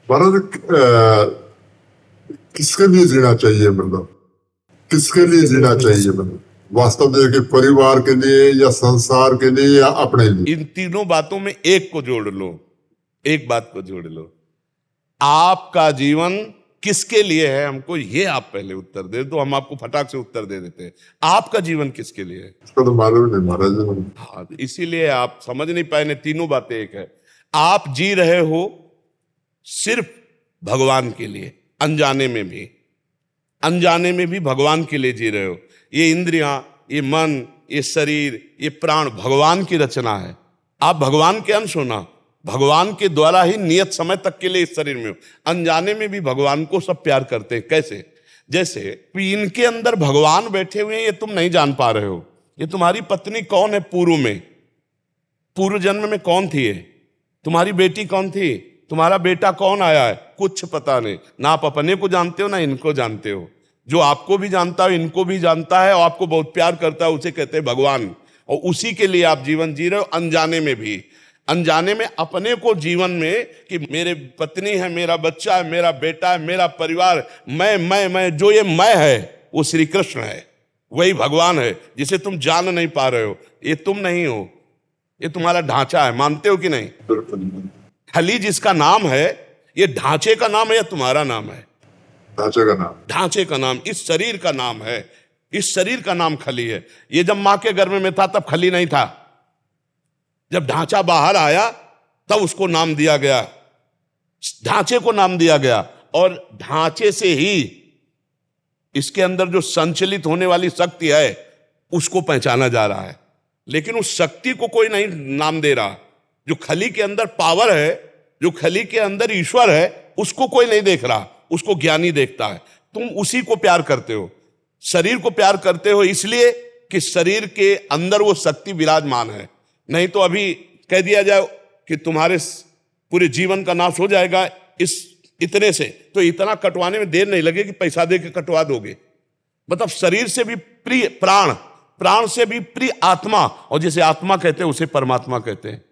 भारत किसके लिए जीना चाहिए, मतलब किसके लिए जीना चाहिए, मतलब वास्तव में कि परिवार के लिए या संसार के लिए या अपने लिए? इन तीनों बातों में एक को जोड़ लो, एक बात को जोड़ लो। आपका जीवन किसके लिए है, हमको ये आप पहले उत्तर दे तो हम आपको फटाक से उत्तर दे देते हैं। आपका जीवन किसके लिए है? इसका तो मालूम नहीं महाराज। हाँ, इसीलिए आप समझ नहीं पाए। तीनों बातें एक है। आप जी रहे हो सिर्फ भगवान के लिए, अनजाने में भी भगवान के लिए जी रहे हो। ये इंद्रियां, ये मन, ये शरीर, ये प्राण भगवान की रचना है। आप भगवान के अंश हो ना, भगवान के द्वारा ही नियत समय तक के लिए इस शरीर में हो। अनजाने में भी भगवान को सब प्यार करते हैं। कैसे? जैसे इनके अंदर भगवान बैठे हुए हैं, ये तुम नहीं जान पा रहे हो। ये तुम्हारी पत्नी कौन है, पूर्व जन्म में कौन थी? ये तुम्हारी बेटी कौन थी? तुम्हारा बेटा कौन आया है? कुछ पता नहीं। ना आप अपने को जानते हो ना इनको जानते हो। जो आपको भी जानता है, इनको भी जानता है और आपको बहुत प्यार करता है, उसे कहते हैं भगवान। और उसी के लिए आप जीवन जी रहे हो, अनजाने में भी। अनजाने में अपने को जीवन में कि मेरे पत्नी है, मेरा बच्चा है, मेरा बेटा है, मेरा परिवार, मैं जो ये मैं है वो श्री कृष्ण है, वही भगवान है जिसे तुम जान नहीं पा रहे हो। ये तुम नहीं हो, ये तुम्हारा ढांचा है। मानते हो कि नहीं? खली जिसका नाम है, ये ढांचे का नाम है या तुम्हारा नाम है? ढांचे का नाम। ढांचे का नाम इस शरीर का नाम है। इस शरीर का नाम खली है। ये जब मां के गर्भ में था तब खली नहीं था। जब ढांचा बाहर आया तब उसको नाम दिया गया, ढांचे को नाम दिया गया। और ढांचे से ही इसके अंदर जो संचलित होने वाली शक्ति है उसको पहचाना जा रहा है। लेकिन उस शक्ति को कोई नहीं नाम दे रहा। जो खली के अंदर पावर है, जो खली के अंदर ईश्वर है, उसको कोई नहीं देख रहा, उसको ज्ञानी देखता है। तुम उसी को प्यार करते हो, शरीर को प्यार करते हो इसलिए कि शरीर के अंदर वो शक्ति विराजमान है। नहीं तो अभी कह दिया जाए कि तुम्हारे पूरे जीवन का नाश हो जाएगा इस इतने से, तो इतना कटवाने में देर नहीं लगेगी, पैसा दे के कटवा दोगे। मतलब शरीर से भी प्रिय प्राण, प्राण से भी प्रिय आत्मा, और जिसे आत्मा कहते हैं उसे परमात्मा कहते हैं।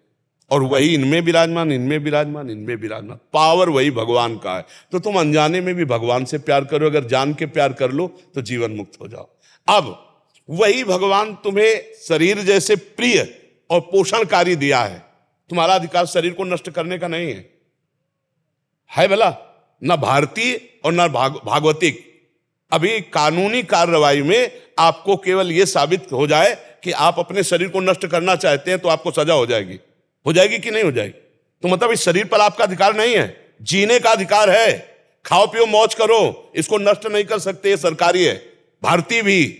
और वही इनमें विराजमान, इनमें विराजमान, इनमें विराजमान। पावर वही भगवान का है। तो तुम अनजाने में भी भगवान से प्यार करो, अगर जान के प्यार कर लो तो जीवन मुक्त हो जाओ। अब वही भगवान तुम्हें शरीर जैसे प्रिय और पोषणकारी दिया है। तुम्हारा अधिकार शरीर को नष्ट करने का नहीं है भला, ना भारतीय और ना भागवतिक। अभी कानूनी कार्रवाई में आपको केवल यह साबित हो जाए कि आप अपने शरीर को नष्ट करना चाहते हैं तो आपको सजा हो जाएगी कि नहीं हो जाएगी? तो मतलब इस शरीर पर आपका अधिकार नहीं है, जीने का अधिकार है। खाओ पियो मौज करो, इसको नष्ट नहीं कर सकते। ये सरकारी है, भारतीय भी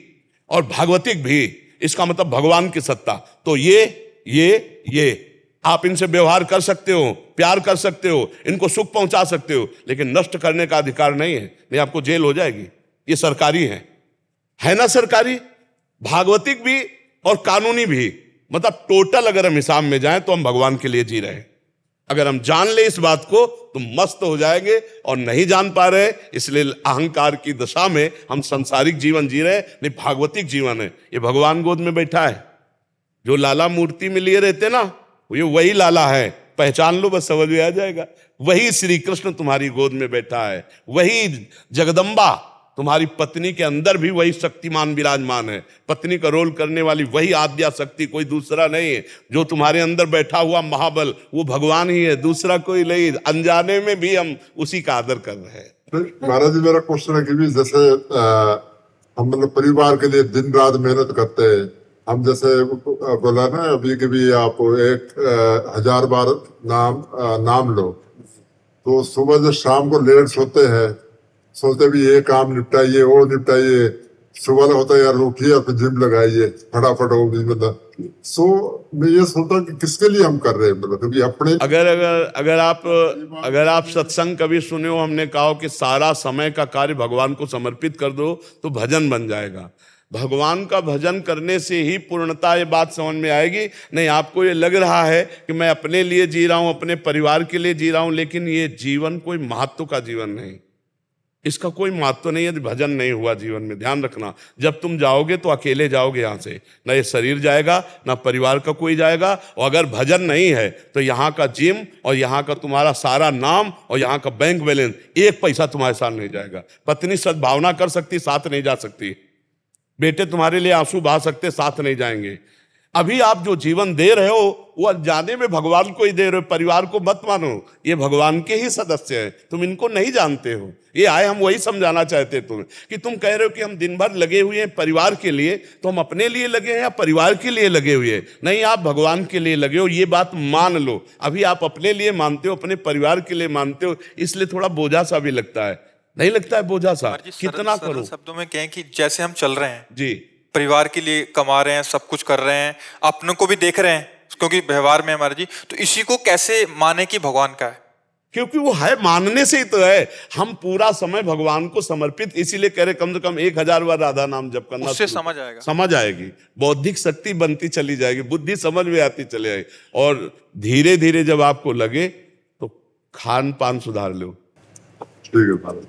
और भागवतिक भी। इसका मतलब भगवान की सत्ता। तो ये आप इनसे व्यवहार कर सकते हो, प्यार कर सकते हो, इनको सुख पहुंचा सकते हो, लेकिन नष्ट करने का अधिकार नहीं है, नहीं आपको जेल हो जाएगी। ये सरकारी है ना, सरकारी, भागवतिक भी और कानूनी भी। मतलब टोटल अगर हम हिसाब में जाएं तो हम भगवान के लिए जी रहे हैं। अगर हम जान ले इस बात को तो मस्त हो जाएंगे, और नहीं जान पा रहे इसलिए अहंकार की दशा में हम सांसारिक जीवन जी रहे हैं। नहीं, भागवतिक जीवन है। ये भगवान गोद में बैठा है, जो लाला मूर्ति में लिए रहते ना, ये वही लाला है। पहचान लो, बस समझ में आ जाएगा। वही श्री कृष्ण तुम्हारी गोद में बैठा है, वही जगदम्बा तुम्हारी पत्नी के अंदर भी वही शक्तिमान विराजमान है। पत्नी का रोल करने वाली वही आद्या शक्ति, कोई दूसरा नहीं है। जो तुम्हारे अंदर बैठा हुआ महाबल वो भगवान ही है, दूसरा कोई नहीं। अनजाने में भी हम उसी का आदर कर रहे हैं। महाराज जी, मेरा क्वेश्चन है कि भी जैसे हम मतलब परिवार के लिए दिन रात मेहनत करते हैं। हम जैसे बोला ना अभी कि भी आप 1000 बार नाम लो, तो सुबह से शाम को लेट सोते हैं, सोचते भी ये काम निपटाइए, वो निपटाइए। सुबह होता है यार उठिए और जिम लगाइए फटाफट हो भी, मतलब मैं ये सोचता कि किसके लिए हम कर रहे हैं, मतलब कभी अपने। अगर आप सत्संग कभी सुने हो, हमने कहा कि सारा समय का कार्य भगवान को समर्पित कर दो तो भजन बन जाएगा। भगवान का भजन करने से ही पूर्णता ये बात समझ में आएगी। नहीं, आपको ये लग रहा है कि मैं अपने लिए जी रहा हूं, अपने परिवार के लिए जी रहा हूं, लेकिन ये जीवन कोई महत्व का जीवन नहीं। इसका कोई महत्व नहीं है भजन नहीं हुआ जीवन में। ध्यान रखना, जब तुम जाओगे तो अकेले जाओगे यहाँ से, ना ये शरीर जाएगा ना परिवार का कोई जाएगा। और अगर भजन नहीं है तो यहाँ का जिम और यहाँ का तुम्हारा सारा नाम और यहाँ का बैंक बैलेंस, एक पैसा तुम्हारे साथ नहीं जाएगा। पत्नी सद्भावना कर सकती, साथ नहीं जा सकती। बेटे तुम्हारे लिए आंसू बहा सकते, साथ नहीं जाएंगे। अभी आप जो जीवन दे रहे हो वो जाने में भगवान को ही दे रहे हो, परिवार को मत मानो। ये भगवान के ही सदस्य हैं, तुम इनको नहीं जानते हो। ये आए हम वही समझाना चाहते तुम्हें कि तुम कह रहे हो कि हम दिन भर लगे हुए हैं परिवार के लिए, तो हम अपने लिए लगे हैं या परिवार के लिए लगे हुए हैं? नहीं, आप भगवान के लिए लगे हो, ये बात मान लो। अभी आप अपने लिए मानते हो, अपने परिवार के लिए मानते हो, इसलिए थोड़ा बोझा सा भी लगता है। नहीं लगता है बोझा सा? कितना करो। शब्दों में कहें कि जैसे हम चल रहे हैं जी, परिवार के लिए कमा रहे हैं, सब कुछ कर रहे हैं, अपनों को भी देख रहे हैं क्योंकि व्यवहार में हमारे जी, तो इसी को कैसे माने कि भगवान का है? क्योंकि वो है, मानने से ही तो है। हम पूरा समय भगवान को समर्पित, इसीलिए कह रहे कम से कम 1000 बार राधा नाम जप करना, उससे समझ आएगा, समझ आएगी, बौद्धिक शक्ति बनती चली जाएगी, बुद्धि समझ में आती चली जाएगी। और धीरे धीरे जब आपको लगे तो खान पान सुधार लो। ठीक है महाराज।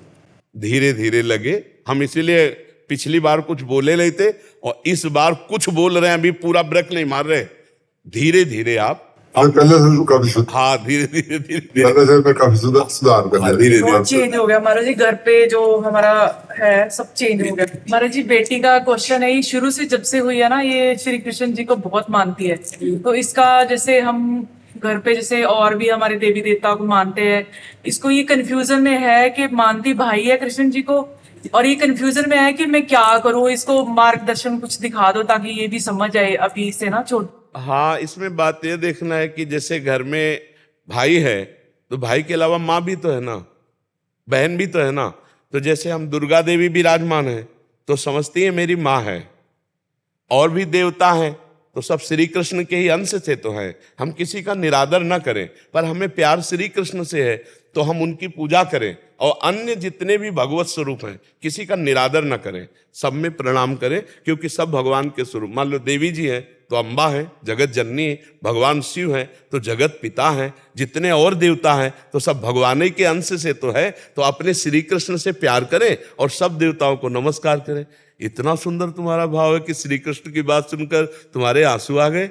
धीरे धीरे लगे, हम इसीलिए पिछली बार कुछ बोले नहीं थे और इस बार कुछ बोल रहे हैं, अभी पूरा ब्रेक नहीं मार रहे। धीरे धीरे आप, आज पहले से काफी हाँ धीरे धीरे धीरे धीरे पहले से मैं काफी सुधार कर हाँ, धीरे धीरे बहुत चेंज हो गया महाराज जी। घर पे जो हमारा है सब चेंज हो गया महाराज जी। बेटी का क्वेश्चन है, ये शुरू से जब से हुई है ना, ये श्री कृष्ण जी को बहुत मानती है। तो इसका जैसे हम घर पे जैसे और भी हमारे देवी देवताओं को मानते हैं, इसको ये कंफ्यूजन में है कि मानती भाई है कृष्ण जी को, और ये कंफ्यूजन में है कि मैं क्या करूं, इसको मार्गदर्शन कुछ दिखा दो ताकि ये भी समझ आए अभी से ना छोड़। हाँ, इसमें बात ये देखना है कि जैसे घर में भाई है तो भाई के अलावा माँ भी तो है ना, बहन भी तो है ना। तो जैसे हम दुर्गा देवी विराजमान है तो समझती है मेरी माँ है, और भी देवता हैं तो सब श्री कृष्ण के ही अंश से तो हैं। हम किसी का निरादर ना करें, पर हमें प्यार श्री कृष्ण से है तो हम उनकी पूजा करें। और अन्य जितने भी भगवत स्वरूप हैं किसी का निरादर ना करें, सब में प्रणाम करें, क्योंकि सब भगवान के स्वरूप। मान लो देवी जी हैं तो अम्बा है, जगत जननी है, भगवान शिव है तो जगत पिता है, जितने और देवता हैं तो सब भगवान ही के अंश से तो है। तो अपने श्री कृष्ण से प्यार करें और सब देवताओं को नमस्कार करें। इतना सुंदर तुम्हारा भाव है कि श्री कृष्ण की बात सुनकर तुम्हारे आंसू आ गए।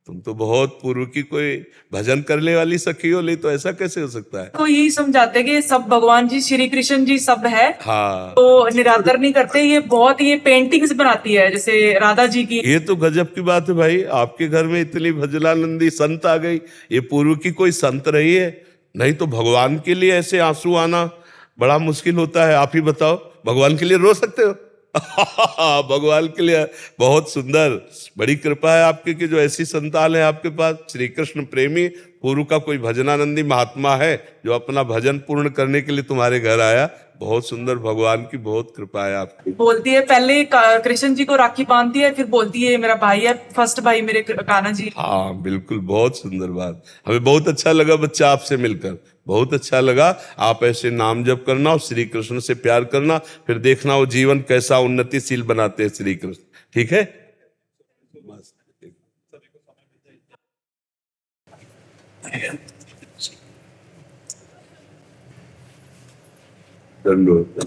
तुम तो बहुत पूर्व की कोई भजन करने वाली सखी हो, ले तो ऐसा कैसे हो सकता है? तो यही समझाते कि सब भगवान जी श्री कृष्ण जी सब है, हाँ, तो निरादर नहीं करते। ये बहुत ये पेंटिंग्स बनाती है जैसे राधा जी की। ये तो गजब की बात है भाई, आपके घर में इतनी भजनानंदी संत आ गई। ये पूर्व की कोई संत रही है? नहीं तो भगवान के लिए ऐसे आंसू आना बड़ा मुश्किल होता है। आप ही बताओ, भगवान के लिए रो सकते हो? भगवान के लिए बहुत सुंदर, बड़ी कृपा है आपकी कि जो ऐसी संतान है आपके पास। श्री कृष्ण प्रेमी पूर्व का कोई भजनानंदी महात्मा है जो अपना भजन पूर्ण करने के लिए तुम्हारे घर आया। बहुत सुंदर, भगवान की बहुत कृपा है आपकी। बोलती है पहले कृष्ण जी को राखी बांधती है, फिर बोलती है मेरा भाई है, फर्स्ट भाई मेरे कान्हा जी। हाँ बिल्कुल, बहुत सुंदर बात। हमें बहुत अच्छा लगा बच्चा आपसे मिलकर, बहुत अच्छा लगा। आप ऐसे नाम जप करना और श्री कृष्ण से प्यार करना, फिर देखना वो जीवन कैसा उन्नतिशील बनाते हैं श्री कृष्ण। ठीक है? दंडोत।